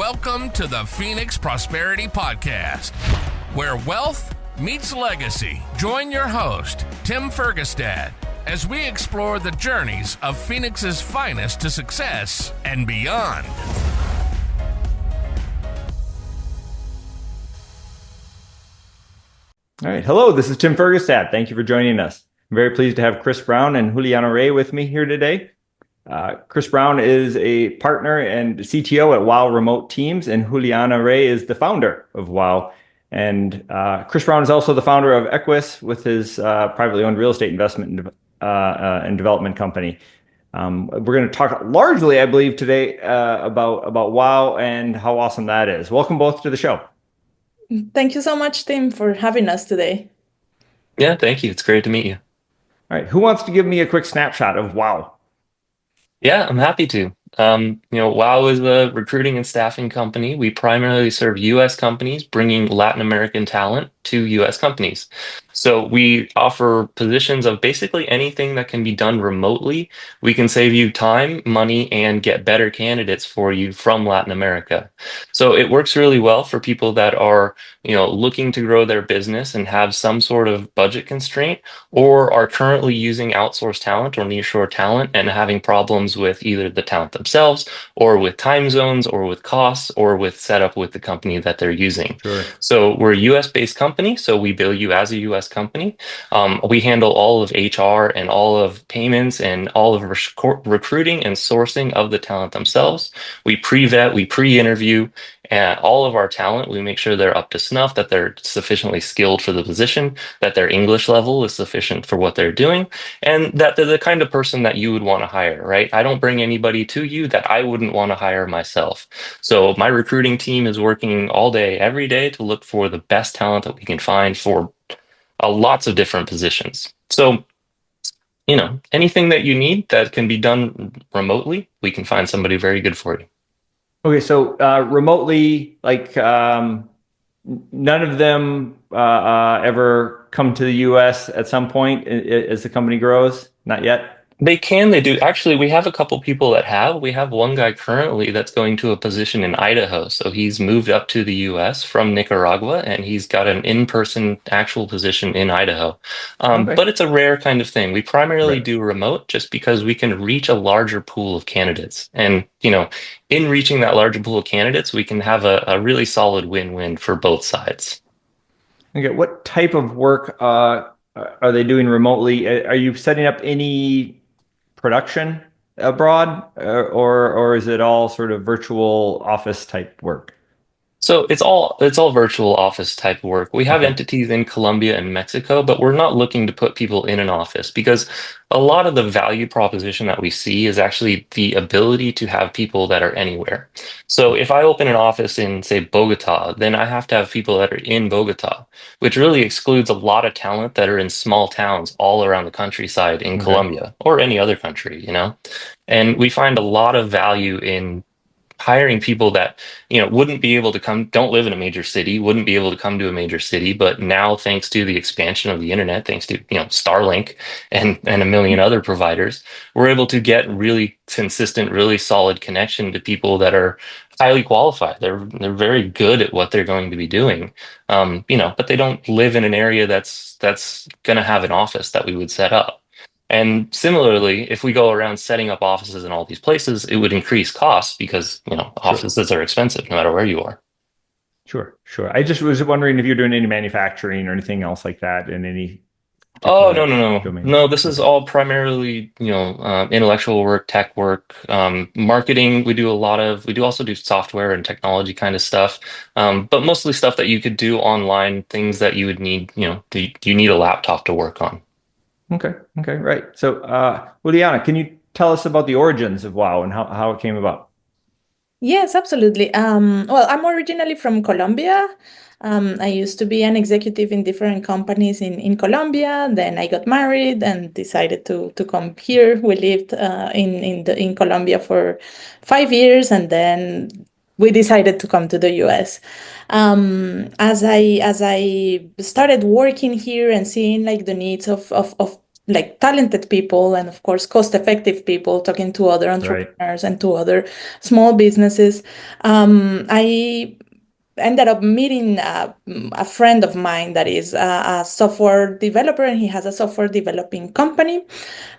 Welcome to the Phoenix Prosperity Podcast, where wealth meets legacy. Join your host, Tim Fergestad, as we explore the journeys of Phoenix's finest to success and beyond. All right. Hello, this is Tim Fergestad. Thank you for joining us. I'm very pleased to have Chris Brown and Juli Rey with me here today. Chris Brown is a partner and CTO at WOW Remote Teams, and Juli Rey is the founder of WOW. And Chris Brown is also the founder of Equus with his privately owned real estate investment and development company. We're going to talk largely, I believe, today about WOW and how awesome that is. Welcome both to the show. Thank you so much, Tim, for having us today. Yeah, thank you. It's great to meet you. All right. Who wants to give me a quick snapshot of WOW? Yeah, I'm happy to. WOW is a recruiting and staffing company. We primarily serve U.S. companies, bringing Latin American talent to U.S. companies. So we offer positions of basically anything that can be done remotely. We can save you time, money, and get better candidates for you from Latin America. So it works really well for people that are, looking to grow their business and have some sort of budget constraint, or are currently using outsourced talent or nearshore talent and having problems with either the talent themselves or with time zones or with costs or with setup with the company that they're using. Sure. So we're a US based company, so we bill you as a US company. We handle all of HR and all of payments and all of recruiting and sourcing of the talent themselves. We pre-vet, we pre-interview all of our talent. We make sure they're up to snuff, that they're sufficiently skilled for the position, that their English level is sufficient for what they're doing, and that they're the kind of person that you would want to hire, right? I don't bring anybody to you that I wouldn't want to hire myself. So my recruiting team is working all day, every day to look for the best talent that we can find for lots of different positions. So, anything that you need that can be done remotely, we can find somebody very good for you. Okay, so remotely, none of them ever come to the U.S. at some point as the company grows? Not yet? They do. Actually, we have a couple people that have. We have one guy currently that's going to a position in Idaho. So he's moved up to the US from Nicaragua, and he's got an in-person actual position in Idaho. Okay. But it's a rare kind of thing. We primarily do remote just because we can reach a larger pool of candidates. And, in reaching that larger pool of candidates, we can have a really solid win-win for both sides. Okay, what type of work are they doing remotely? Are you setting up any production abroad, or is it all sort of virtual office type work? So it's all virtual office type work. We have entities in Colombia and Mexico, but we're not looking to put people in an office because a lot of the value proposition that we see is actually the ability to have people that are anywhere. So if I open an office in, say, Bogota, then I have to have people that are in Bogota, which really excludes a lot of talent that are in small towns all around the countryside in Colombia or any other country, And we find a lot of value in hiring people that wouldn't be able to don't live in a major city, wouldn't be able to come to a major city, but now thanks to the expansion of the internet, thanks to Starlink and a million other providers, we're able to get really consistent, really solid connection to people that are highly qualified. They're very good at what they're going to be doing, but they don't live in an area that's going to have an office that we would set up. And similarly, if we go around setting up offices in all these places, it would increase costs because, offices are expensive no matter where you are. Sure. I just was wondering if you're doing any manufacturing or anything else like that in any. Oh, no. No, this is all primarily, intellectual work, tech work, marketing. We also do software and technology kind of stuff, but mostly stuff that you could do online, things that you would need, you need a laptop to work on. Okay, right. So, Juliana, can you tell us about the origins of WOW and how it came about? Yes, absolutely. Well, I'm originally from Colombia. I used to be an executive in different companies in Colombia. Then I got married and decided to come here. We lived in Colombia for 5 years, and then we decided to come to the US. As I started working here and seeing the needs of like talented people and of course cost-effective people, talking to other entrepreneurs and to other small businesses. I ended up meeting a friend of mine that is a software developer, and he has a software developing company.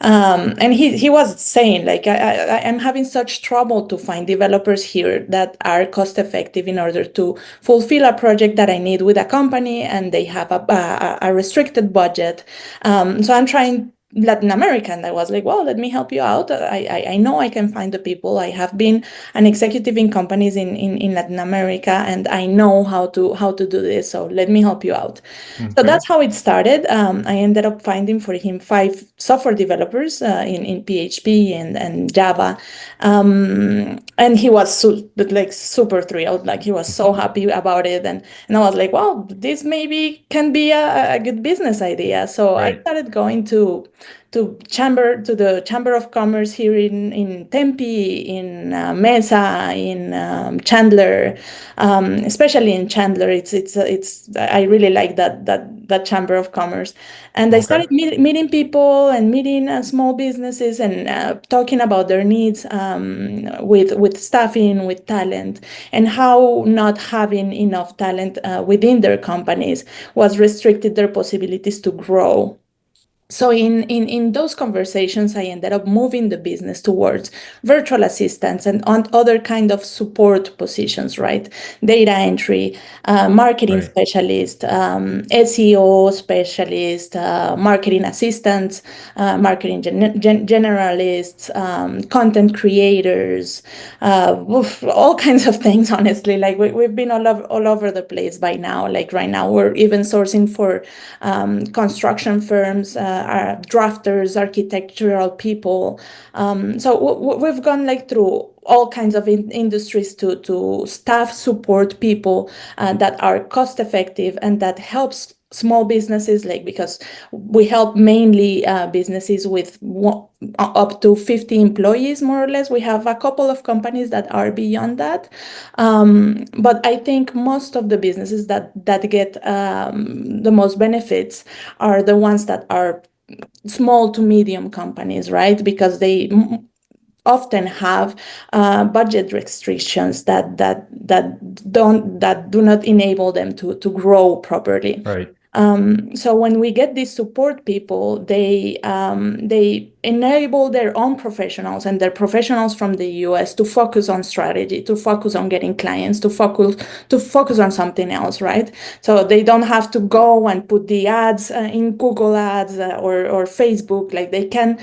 And he was saying, like, I'm having such trouble to find developers here that are cost effective in order to fulfill a project that I need with a company, and they have a restricted budget. So I'm trying Latin America, and I was like, well, let me help you out. I know I can find the people. I have been an executive in companies in Latin America, and I know how to do this. So let me help you out. Okay. So that's how it started. I ended up finding for him 5 software developers in PHP and Java, and he was super thrilled. Like, he was so happy about it, and I was like, well, this maybe can be a good business idea. So I started going to the Chamber of Commerce here in Tempe, in Mesa, in Chandler, especially in Chandler. It's I really like that Chamber of Commerce, and I started meeting people and meeting small businesses and talking about their needs with staffing, with talent, and how not having enough talent within their companies was restricted their possibilities to grow. So in those conversations, I ended up moving the business towards virtual assistants and on other kind of support positions, right? Data entry, marketing specialist, SEO specialist, marketing assistants, marketing generalists, content creators, all kinds of things, honestly. Like, we've been all over the place by now. Like, right now, we're even sourcing for construction firms, drafters, architectural people. So we've gone like through all kinds of industries to staff support people that are cost effective and that helps small businesses, like, because we help mainly businesses with up to 50 employees, more or less. We have a couple of companies that are beyond that, but I think most of the businesses that get the most benefits are the ones that are small to medium companies, right? Because they often have budget restrictions that do not enable them to grow properly. Right. So when we get these support people, they enable their own professionals and their professionals from the US to focus on strategy, to focus on getting clients, to focus on something else, right? So they don't have to go and put the ads in Google Ads or Facebook. Like, they can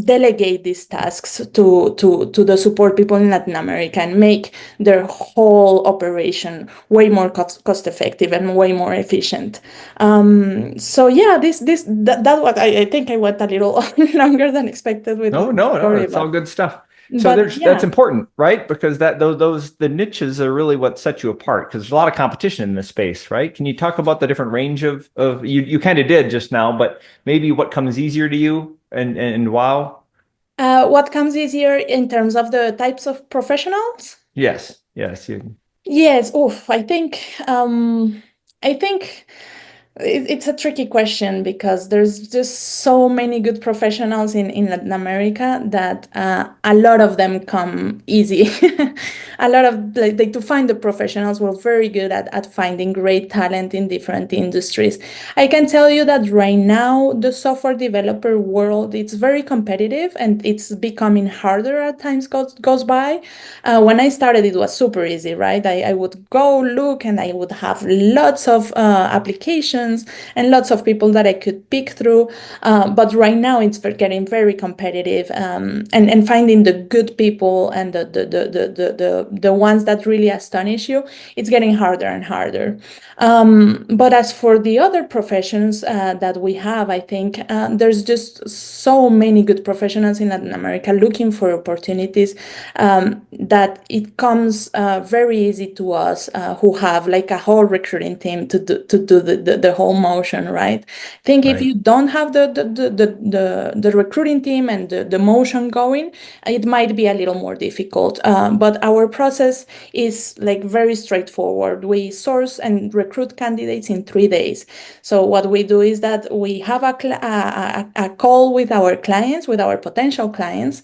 delegate these tasks to the support people in Latin America and make their whole operation way more cost effective and way more efficient. So yeah, that what I think I went a little longer than expected with. No, it's all good stuff. So But that's important, right? Because the niches are really what set you apart, because there's a lot of competition in this space, right? Can you talk about the different range of you kind of did just now, but maybe what comes easier to you and wow? What comes easier in terms of the types of professionals? Yes. Yes. I think it's a tricky question, because there's just so many good professionals in Latin America that a lot of them come easy. A lot of to find the professionals, we're very good at finding great talent in different industries. I can tell you that right now, the software developer world, it's very competitive, and it's becoming harder as time goes by. When I started, it was super easy, right? I would go look, and I would have lots of applications and lots of people that I could pick through. But right now, it's getting very competitive, and finding the good people and the ones that really astonish you, it's getting harder and harder. But as for the other professions that we have, I think there's just so many good professionals in Latin America looking for opportunities, that it comes very easy to us who have like a whole recruiting team to do the whole motion, right? I think if you don't have the recruiting team and the motion going, it might be a little more difficult. But our process is like very straightforward. We source and recruit candidates in 3 days. So what we do is that we have a call with our clients, with our potential clients.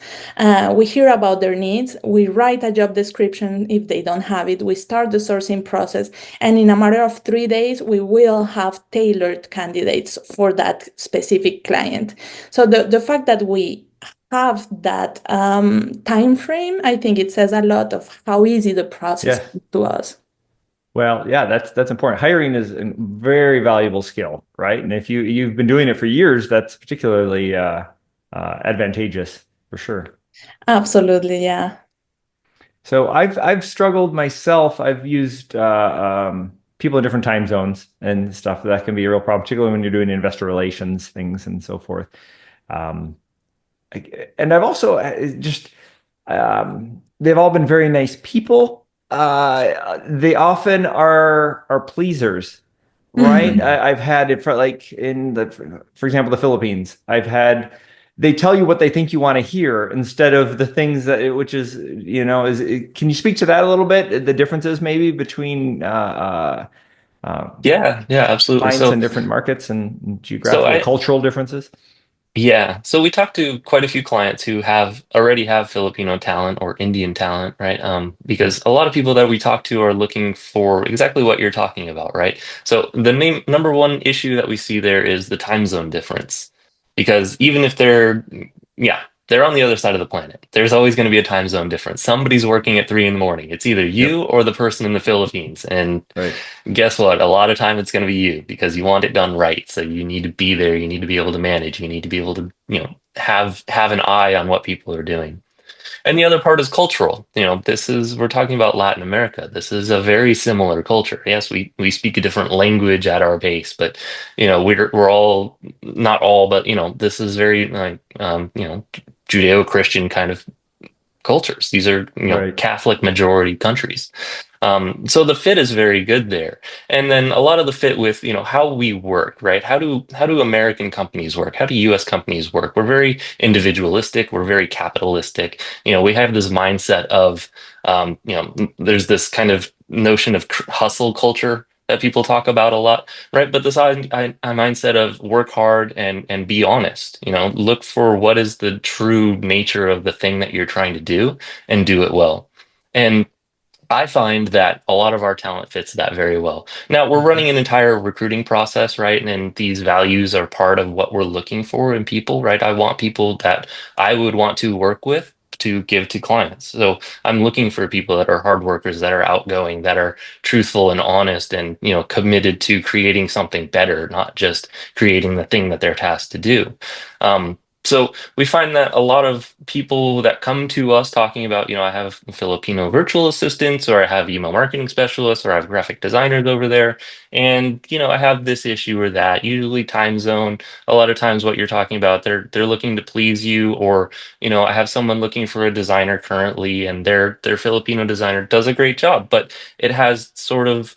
We hear about their needs. We write a job description if they don't have it. We start the sourcing process. And in a matter of 3 days, we will have tailored candidates for that specific client. So the fact that we have that time frame, I think it says a lot of how easy the process is to us. Well, yeah, that's important. Hiring is a very valuable skill, right? And if you've been doing it for years, that's particularly advantageous for sure. Absolutely, yeah. So I've struggled myself. I've used people in different time zones and stuff. That can be a real problem, particularly when you're doing investor relations things and so forth. And I've also just they've all been very nice people. They often are pleasers, right? Mhm. I've had it for like for example, the Philippines. They tell you what they think you want to hear instead of the things which is, can you speak to that a little bit? The differences maybe between Yeah, absolutely. clients in different markets and geographical, cultural differences? Yeah. So we talked to quite a few clients who already have Filipino talent or Indian talent, right? Because a lot of people that we talk to are looking for exactly what you're talking about, right? So the number one issue that we see there is the time zone difference. Because even if they're on the other side of the planet, there's always going to be a time zone difference. Somebody's working at 3 a.m. It's either you or the person in the Philippines. And guess what? A lot of time it's going to be you because you want it done right. So you need to be there. You need to be able to manage. You need to be able to, have an eye on what people are doing. And the other part is cultural. We're talking about Latin America. This is a very similar culture. Yes, we speak a different language at our base, but we're all, not all, but this is very like Judeo-Christian kind of cultures. These are Catholic majority countries. So the fit is very good there. And then a lot of the fit with, how we work, right? How do American companies work? How do US companies work? We're very individualistic. We're very capitalistic. We have this mindset of, there's this kind of notion of hustle culture that people talk about a lot, right? But this mindset of work hard and be honest, look for what is the true nature of the thing that you're trying to do and do it well. And I find that a lot of our talent fits that very well. Now, we're running an entire recruiting process, right? And these values are part of what we're looking for in people, right? I want people that I would want to work with to give to clients. So I'm looking for people that are hard workers, that are outgoing, that are truthful and honest and, committed to creating something better, not just creating the thing that they're tasked to do. So we find that a lot of people that come to us talking about, I have Filipino virtual assistants, or I have email marketing specialists, or I have graphic designers over there. And, I have this issue or that, usually time zone. A lot of times what you're talking about, they're looking to please you, or, I have someone looking for a designer currently and their Filipino designer does a great job, but it has sort of,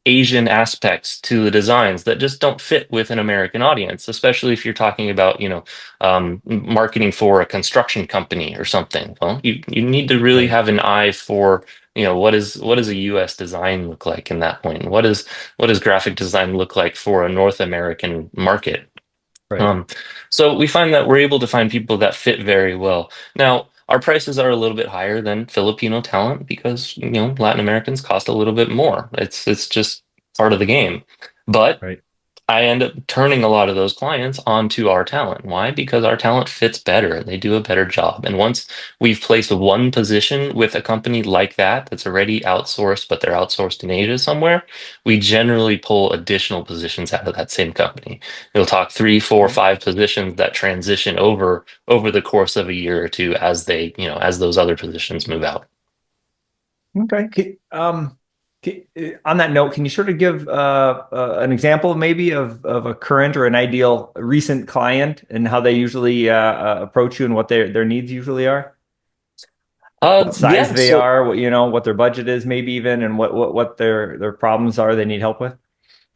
Asian aspects to the designs that just don't fit with an American audience, especially if you're talking about, marketing for a construction company or something. Well, you need to really have an eye for, what is a US design look like in that point? What does graphic design look like for a North American market? So we find that we're able to find people that fit very well. Now, our prices are a little bit higher than Filipino talent because, Latin Americans cost a little bit more. It's just part of the game. But I end up turning a lot of those clients onto our talent. Why? Because our talent fits better and they do a better job. And once we've placed one position with a company like that's already outsourced, but they're outsourced in Asia somewhere, we generally pull additional positions out of that same company. We'll talk 3, 4, 5 positions that transition over the course of a year or two as they, as those other positions move out. Okay. On that note, can you sort of give an example maybe of a current or an ideal recent client and how they usually approach you and what their needs usually are? What size they are, what their budget is maybe even, and what their problems are they need help with?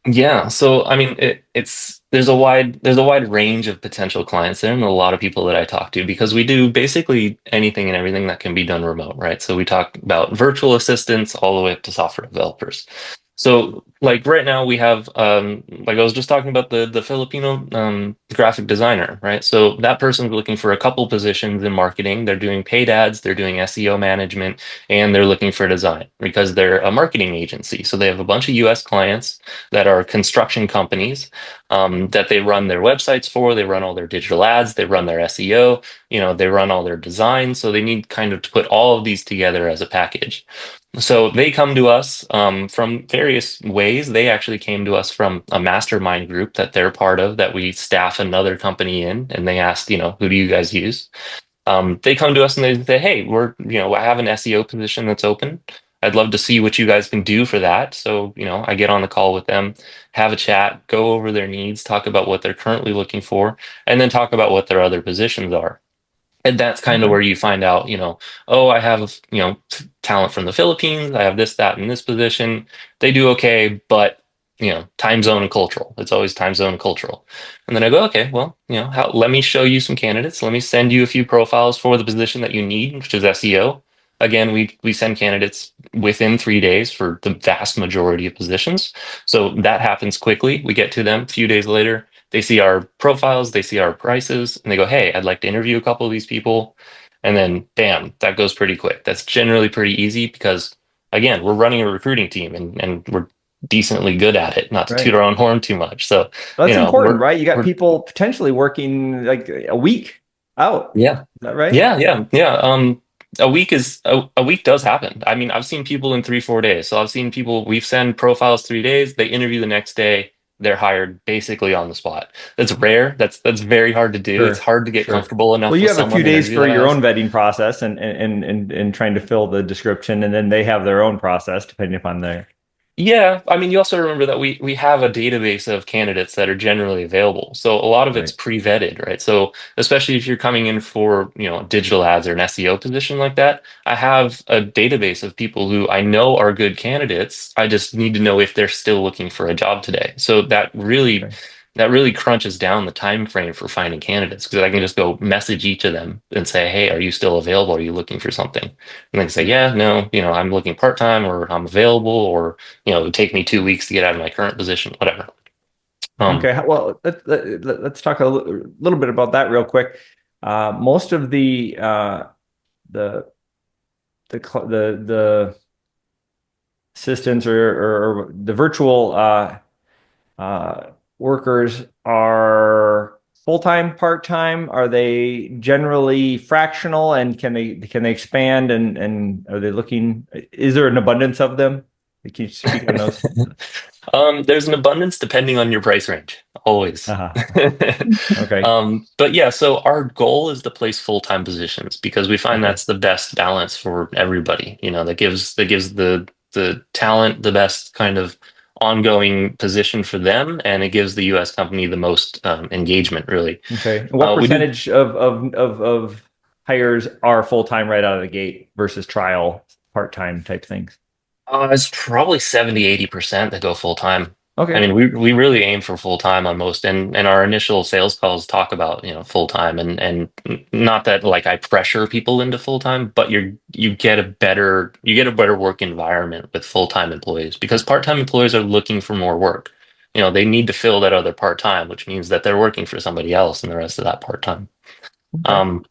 Yeah, so I mean, it's there's a wide range of potential clients there, and a lot of people that I talk to because we do basically anything and everything that can be done remote, right? So we talk about virtual assistants all the way up to software developers. So like right now we have like I was just talking about the Filipino graphic designer, right? So that person's looking for a couple positions in marketing. They're doing paid ads, they're doing SEO management, and they're looking for design because they're a marketing agency. So they have a bunch of US clients that are construction companies that they run their websites for. They run all their digital ads. They run their SEO. They run all their design. So they need kind of to put all of these together as a package. So they come to us from various ways. They actually came to us from a mastermind group that they're part of that we staff another company in, and they asked, who do you guys use? They come to us and they say, hey, I have an SEO position that's open. I'd love to see what you guys can do for that. So, I get on the call with them, have a chat, go over their needs, talk about what they're currently looking for, and then talk about what their other positions are. And that's kind of Okay. where you find out, oh, I have, talent from the Philippines. I have this, that, and this position. They do okay, but, time zone and cultural. It's always time zone and cultural. And then I go, okay, well, let me show you some candidates. Let me send you a few profiles for the position that you need, which is SEO. Again, we send candidates within 3 days for the vast majority of positions. So that happens quickly. We get to them a few days later. They see our profiles, they see our prices, and they go, hey, I'd like to interview a couple of these people. And then, bam, that goes pretty quick. That's generally pretty easy because, again, we're running a recruiting team and we're decently good at it, not to toot Right. our own horn too much. So, That's important, right? You got we're, people potentially working like a week out. yeah, Is that right? yeah. A week does happen. I mean, I've seen people in 3, 4 days. So I've seen people, we've sent profiles 3 days, they interview the next day, they're hired basically on the spot. That's rare. That's very hard to do. It's Sure. hard to get Sure. comfortable Well, enough you with have a few someone to days interview for that your fast. own vetting process and trying to fill the description, and then they have their own process depending upon their. Yeah, I mean, you also remember that we have a database of candidates that are generally available. So a lot of it's Right. pre-vetted, right? So especially if you're coming in for, digital ads or an SEO position like that, I have a database of people who I know are good candidates. I just need to know if they're still looking for a job today. So Okay. that really crunches down the time frame for finding candidates because I can just go message each of them and say, "Hey, are you still available? Are you looking for something?" And they say, "Yeah, no, I'm looking part-time or I'm available or it would take me 2 weeks to get out of my current position, whatever." Um, Okay. Well, let's talk a little bit about that real quick. Most of the the assistants or the virtual workers are full-time, part-time? Are they generally fractional, and can they expand, and are they looking? Is there an abundance of them? Can you speak on those? there's an abundance depending on your price range, always. Uh-huh. Okay. But yeah, so our goal is to place full-time positions because we find Okay. that's the best balance for everybody. That gives the talent the best kind of ongoing position for them, and it gives the U.S. company the most engagement, really. Okay. And what We do percentage of hires are full-time right out of the gate versus trial part-time type things? It's probably 70, 80% that go full time. I Okay. mean, we really aim for full time on most, and our initial sales calls talk about full time, and not that like I pressure people into full time, but you get a better work environment with full time employees because part time employees are looking for more work. They need to fill that other part time, which means that they're working for somebody else in the rest of that part time. Okay. Um,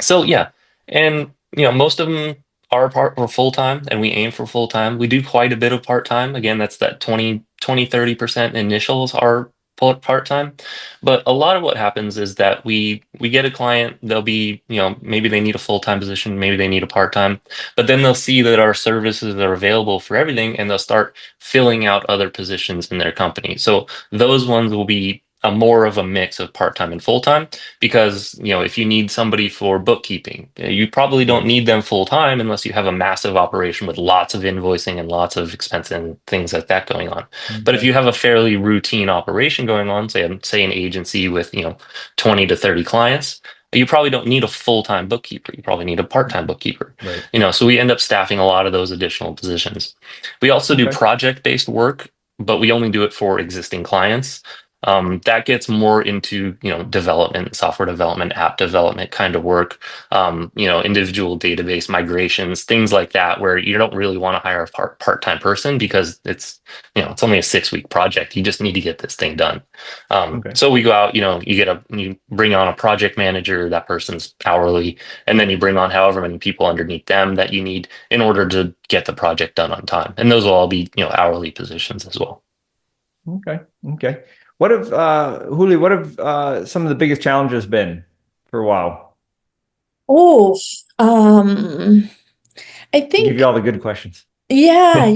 so yeah, and most of them are part or full time, and we aim for full time. We do quite a bit of part time. Again, that's that 30% initials are part time. But a lot of what happens is that we get a client, they'll be, maybe they need a full time position, maybe they need a part time, but then they'll see that our services are available for everything, and they'll start filling out other positions in their company. So those ones will be a more of a mix of part time and full time because if you need somebody for bookkeeping, you probably don't Right. need them full time unless you have a massive operation with lots of invoicing and lots of expense and things like that going on. But if Okay. you have a fairly routine operation going on, say an agency with 20 to 30 clients, you probably don't need a full-time bookkeeper. You probably need a part-time bookkeeper. Right. So we end up staffing a lot of those additional positions. We also do Okay. project-based work. but we only do it for existing clients. That gets more into, development, software development, app development kind of work, individual database migrations, things like that, where you don't really want to hire a part-time person because it's only a 6-week project. You just need to get this thing done. Okay. So we go out, you bring on a project manager, that person's hourly, and then you bring on however many people underneath them that you need in order to get the project done on time. And those will all be, hourly positions as well. Okay. Okay. What have Juli, what have some of the biggest challenges been for WoW? Oh, I Give think you all the good questions. yeah,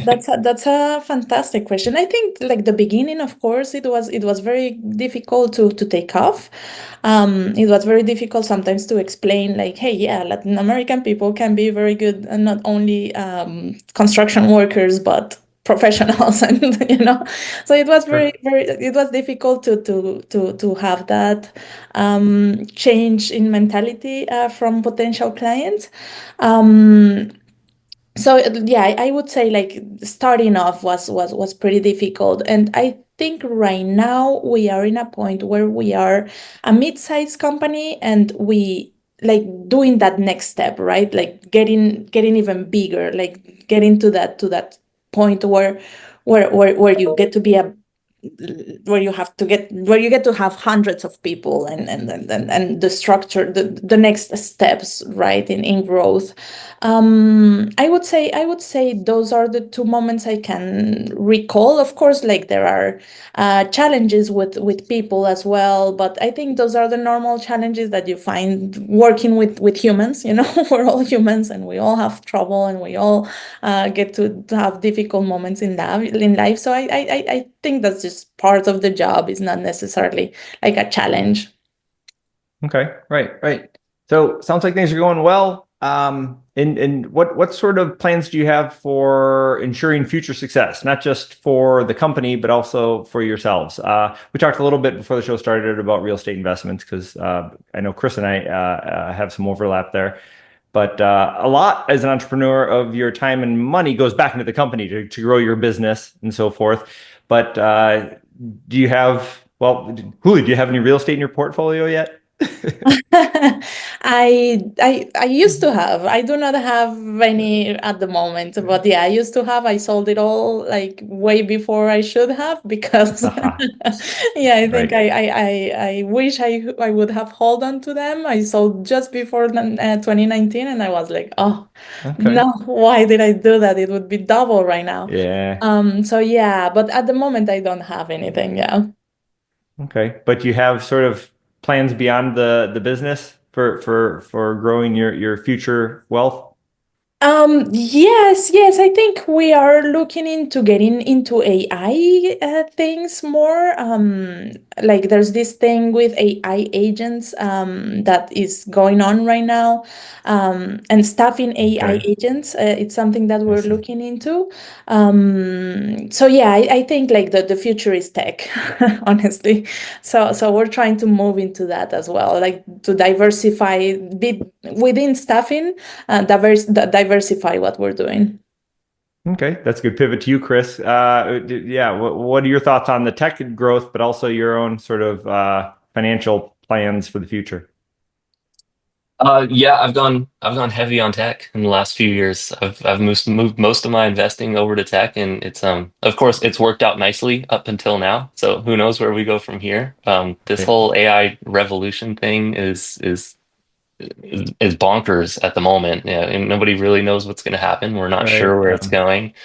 that's a fantastic question. I think like the beginning, of course, it was very difficult to take off. It was very difficult sometimes to explain like, hey, yeah, Latin American people can be very good and not only construction workers but professionals and so it was Sure. it was difficult to have that change in mentality from potential clients. Um, so yeah, I would say like starting off was pretty difficult, and I think right now we are in a point where we are a mid-sized company and we like doing that next step, right? Like getting even bigger, like getting to that point where you get to be a where you get to have hundreds of people and the structure the next steps, right, in growth. I would say those are the two moments I can recall. Of course, like there are challenges with people as well, but I think those are the normal challenges that you find working with humans. We're all humans and we all have trouble and we all get to have difficult moments in life. So I think that's just part of the job. It's not necessarily like a challenge. Okay. Right. Right. So sounds like things are going well. And what sort of plans do you have for ensuring future success, not just for the company, but also for yourselves? We talked a little bit before the show started about real estate investments because I know Chris and I have some overlap there. But a lot as an entrepreneur of your time and money goes back into the company to grow your business and so forth. But do you have, well, Juli, do you have any real estate in your portfolio yet? I used to have. I do not have any at the moment, but yeah, I used to have. I sold it all like way before I should have because Aha, yeah, I think right. I wish I would have hold on to them. I sold just before 2019 and I was like, oh Okay. no, why did I do that? It would be double right now. Yeah. So yeah, but at the moment I don't have anything. Yeah. Okay. But you have sort of plans beyond the business for growing your future wealth? Yes, I think we are looking into getting into AI things more. Like there's this thing with AI agents that is going on right now, and staffing AI Okay. agents. It's something that I we're see. looking into. So yeah, I think like the future is tech, honestly. So we're trying to move into that as well, like to diversify bit within staffing, diversify what we're doing. Okay, that's a good pivot to you, Chris. Yeah, what are your thoughts on the tech growth, but also your own sort of financial plans for the future? Yeah, I've gone heavy on tech in the last few years. I've moved most of my investing over to tech, and it's of course it's worked out nicely up until now. So who knows where we go from here? This Okay. whole AI revolution thing is bonkers at the moment. Yeah, and nobody really knows what's going to happen. We're not Right. sure where it's going.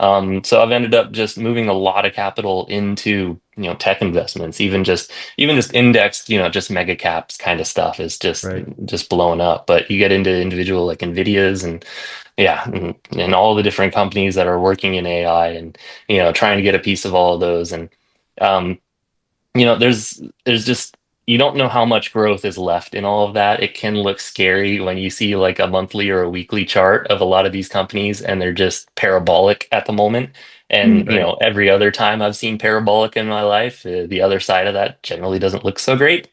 So I've ended up just moving a lot of capital into, tech investments, even just indexed, just mega caps kind of stuff is just Right. just blowing up. But you get into individual like Nvidia's and yeah, and all the different companies that are working in AI and trying to get a piece of all of those. And um, there's just you don't know how much growth is left in all of that. It can look scary when you see like a monthly or a weekly chart of a lot of these companies and they're just parabolic at the moment. And Mm. Right. every other time I've seen parabolic in my life, the other side of that generally doesn't look so great.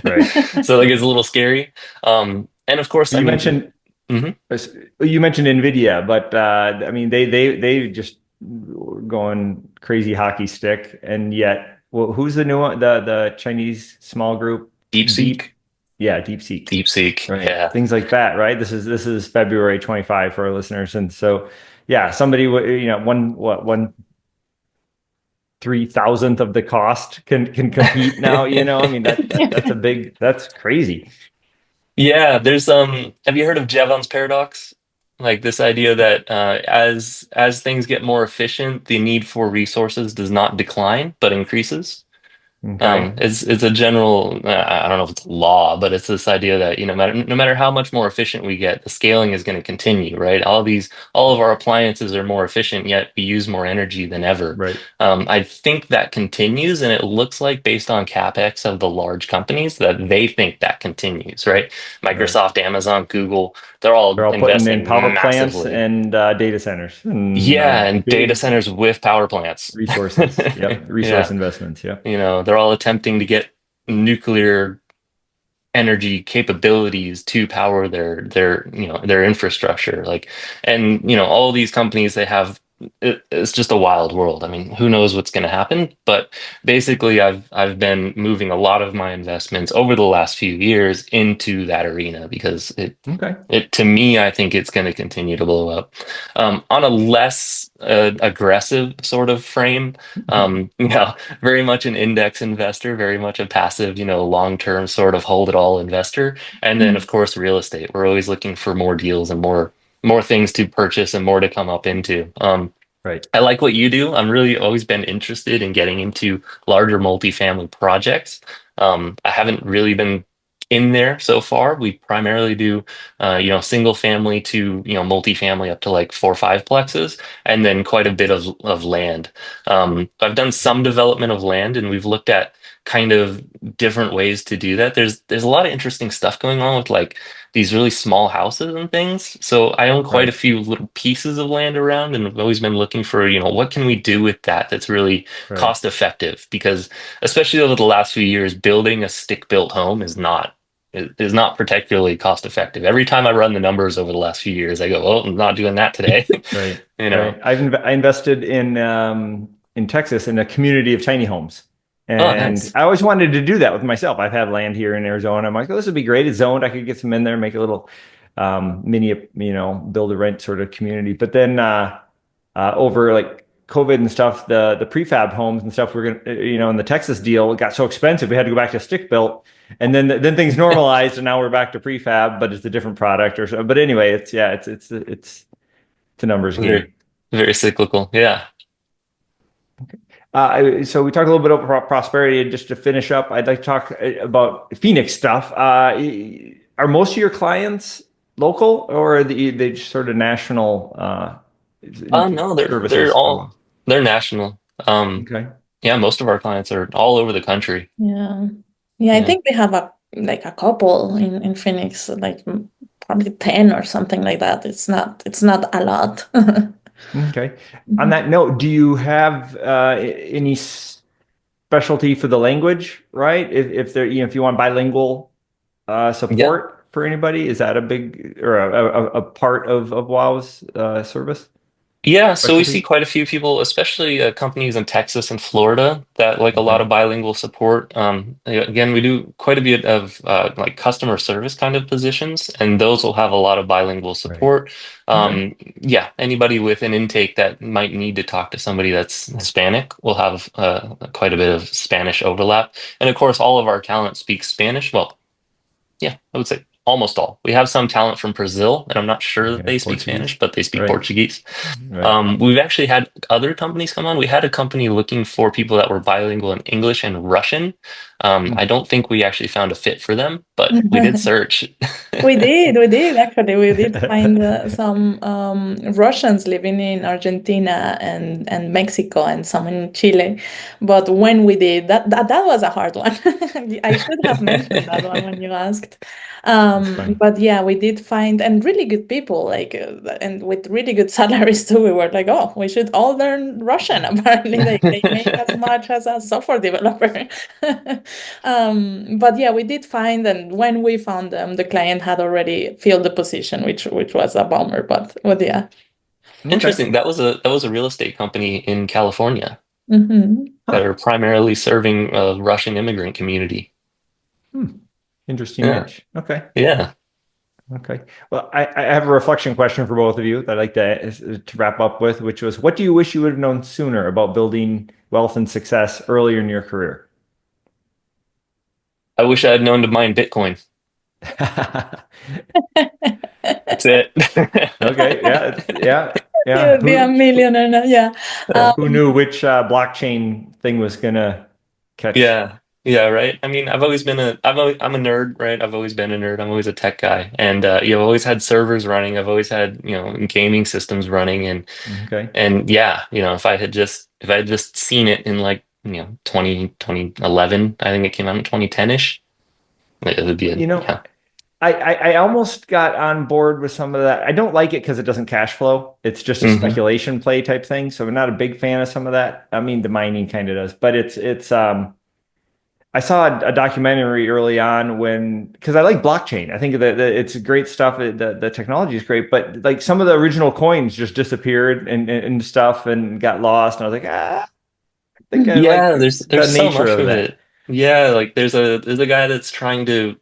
Right. So like it's a little scary. And of course, I You mean, mentioned mhm. you mentioned Nvidia, but I mean they just going crazy hockey stick, and yet, well, who's the new one? The Chinese small group? DeepSeek. DeepSeek. DeepSeek. Right. Yeah. Things like that, right? This is February 25 for our listeners. And so, yeah, somebody, one 3,000th of the cost can compete now, I mean, that's crazy. Yeah, there's have you heard of Jevons paradox? Like this idea that as things get more efficient, the need for resources does not decline, but increases. Okay. It's a general, I don't know if it's a law, but it's this idea that, no matter how much more efficient we get, the scaling is going to continue, right? All of our appliances are more efficient, yet we use more energy than ever. Right. I think that continues, and it looks like based on CapEx of the large companies that they think that continues, right? Microsoft, Amazon, Google, they're all putting in investing power plants massively. and data centers. And data centers with power plants. Resources. Yep. Resource investments. Yeah. They're all attempting to get nuclear energy capabilities to power their infrastructure. All these companies, it's just a wild world. I mean, who knows what's going to happen? But basically, I've been moving a lot of my investments over the last few years into that arena because it to me, I think it's going to continue to blow up. On a less aggressive sort of frame, very much an index investor, very much a passive, long-term sort of hold it all investor, and then of course real estate. We're always looking for more deals and more things to purchase and more to come up into. Right. I like what you do. I'm really always been interested in getting into larger multifamily projects. I haven't really been in there so far. We primarily do, single family to, multifamily up to like 4 or 5 plexes, and then quite a bit of land. I've done some development of land, and we've looked at kind of different ways to do that. There's a lot of interesting stuff going on with like these really small houses and things. So I own quite a few little pieces of land around, and I've always been looking for, what can we do with that that's really cost effective? Because especially over the last few years, building a stick-built home is not particularly cost effective. Every time I run the numbers over the last few years, I go, "Oh, I'm not doing that today." Right. I invested in Texas in a community of tiny homes. And nice. I always wanted to do that with myself. I've had land here in Arizona. I'm like, this would be great. It's zoned. I could get some in there, make a little mini, build a rent sort of community. But then over like COVID and stuff, the prefab homes and stuff, we're gonna, in the Texas deal, it got so expensive we had to go back to stick built, and then things normalized, and now we're back to prefab, but it's a different product or so. But anyway, it's a numbers game. Very cyclical, yeah. So we talked a little bit about prosperity, and just to finish up, I'd like to talk about Phoenix stuff. Are most of your clients local, or are they just sort of national? No, they're national. Okay. Yeah, most of our clients are all over the country. Yeah. I think we have a couple in Phoenix, like probably 10 or something like that. It's not a lot. Okay. On that note, do you have any specialty for the language, right? If there, if you want bilingual support for anybody, is that a big or a part of WOW's service? Yeah, so we see quite a few people, especially companies in Texas and Florida, that like a lot of bilingual support. Again, we do quite a bit of like customer service kind of positions, and those will have a lot of bilingual support. Yeah, anybody with an intake that might need to talk to somebody that's Hispanic will have quite a bit of Spanish overlap. And of course, all of our talent speaks Spanish. Well, yeah, I would say almost all. We have some talent from Brazil, and I'm not sure that they speak Spanish, but they speak Portuguese. We've actually had other companies come on. We had a company looking for people that were bilingual in English and Russian. I don't think we actually found a fit for them, but we did search. We did actually. We did find some Russians living in Argentina and Mexico, and some in Chile. But when we did that was a hard one. I should have mentioned that one when you asked. But yeah, we did find, and really good people, like and with really good salaries too. We were like, oh, we should all learn Russian. Apparently, they make as much as a software developer. But yeah, we did find, and when we found them, the client had already filled the position, which was a bummer. But yeah. Interesting. That was a real estate company in California. Mm-hmm. that are primarily serving a Russian immigrant community. Interesting Yeah. niche. Okay. Yeah. Okay. Well, I have a reflection question for both of you that I'd like to wrap up with, which was, what do you wish you would have known sooner about building wealth and success earlier in your career? I wish I had known to mine Bitcoin. That's it. Okay. Yeah. You'll be a millionaire now. Yeah. Who knew which blockchain thing was gonna catch? Yeah. Yeah, right. I mean, I'm a nerd, right? I've always been a nerd. I'm always a tech guy. And you've always had servers running. I've always had, gaming systems running Okay. and yeah, if I had just seen it in like, 2011, I think it came out in 2010-ish. It would be yeah. I almost got on board with some of that. I don't like it because it doesn't cash flow. It's just a speculation play type thing. So I'm not a big fan of some of that. I mean, the mining kind of does, but it's I saw a documentary early on because I like blockchain. I think that it's great stuff. The technology is great, but like some of the original coins just disappeared and stuff and got lost. And I was like, I think I like there's the so nature much of of that. it. Yeah, like there's a guy that's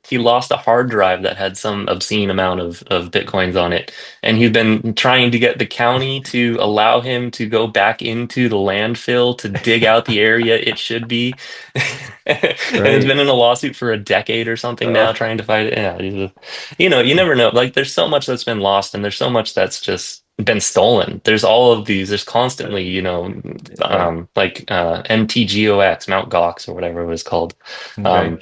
he lost a hard drive that had some obscene amount of Bitcoins on it. And he's been trying to get the county to allow him to go back into the landfill to dig out the area it should be. And it's been in a lawsuit for a decade or something now trying to fight it. Yeah, you never know. Like there's so much that's been lost and there's so much that's just been stolen. There's all of these, there's constantly, like MTGOX, Mount Gox or whatever it was called. They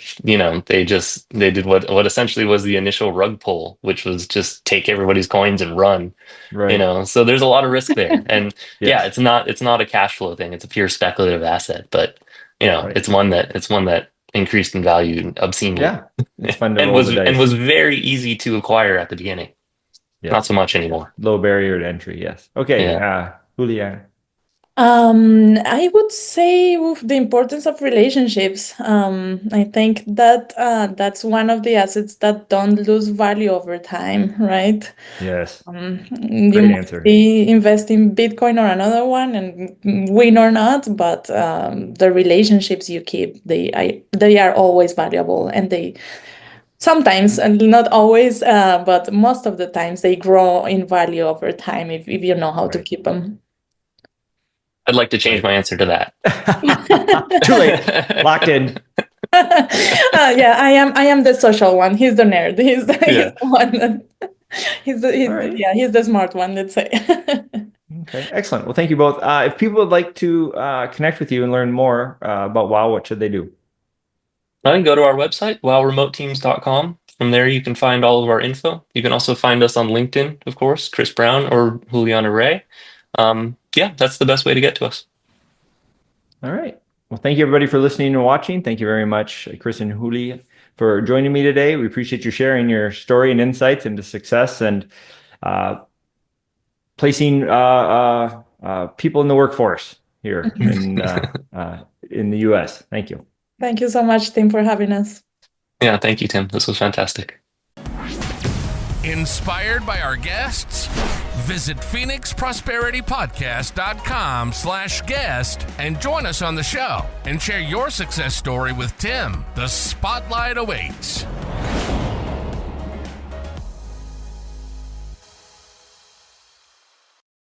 did what essentially was the initial rug pull, which was just take everybody's coins and run. Right. So there's a lot of risk there. And Yes. it's not a cash flow thing. It's a pure speculative asset, but it's one that increased in value obscenely. Yeah. It's fun to and roll the dice. was very easy to acquire at the beginning. Yes. Not so much anymore. Low barrier to entry. Yes. Okay. Yeah. Julia. I would say the importance of relationships. I think that that's one of the assets that don't lose value over time, right? Yes. You Great might answer. be invest in Bitcoin or another one and win or not, but the relationships you keep, they are always valuable, and they sometimes, and not always, but most of the times they grow in value over time if you know how to keep them. I'd like to change my answer to that. Too late. Locked in. Yeah, I am the social one. He's the nerd. He's the one. He's the smart one, let's say. Okay, excellent. Well, thank you both. If people would like to connect with you and learn more about WOW, what should they do? I can go to our website, wowremoteteams.com. From there, you can find all of our info. You can also find us on LinkedIn, of course, Chris Brown or Juliana Rey. That's the best way to get to us. All right. Well, thank you everybody for listening and watching. Thank you very much, Chris and Juli, for joining me today. We appreciate you sharing your story and insights into success and placing people in the workforce here in the U.S. Thank you. Thank you so much, Tim, for having us. Yeah, thank you, Tim. This was fantastic. Inspired by our guests? Visit phoenixprosperitypodcast.com/guest and join us on the show and share your success story with Tim. The spotlight awaits.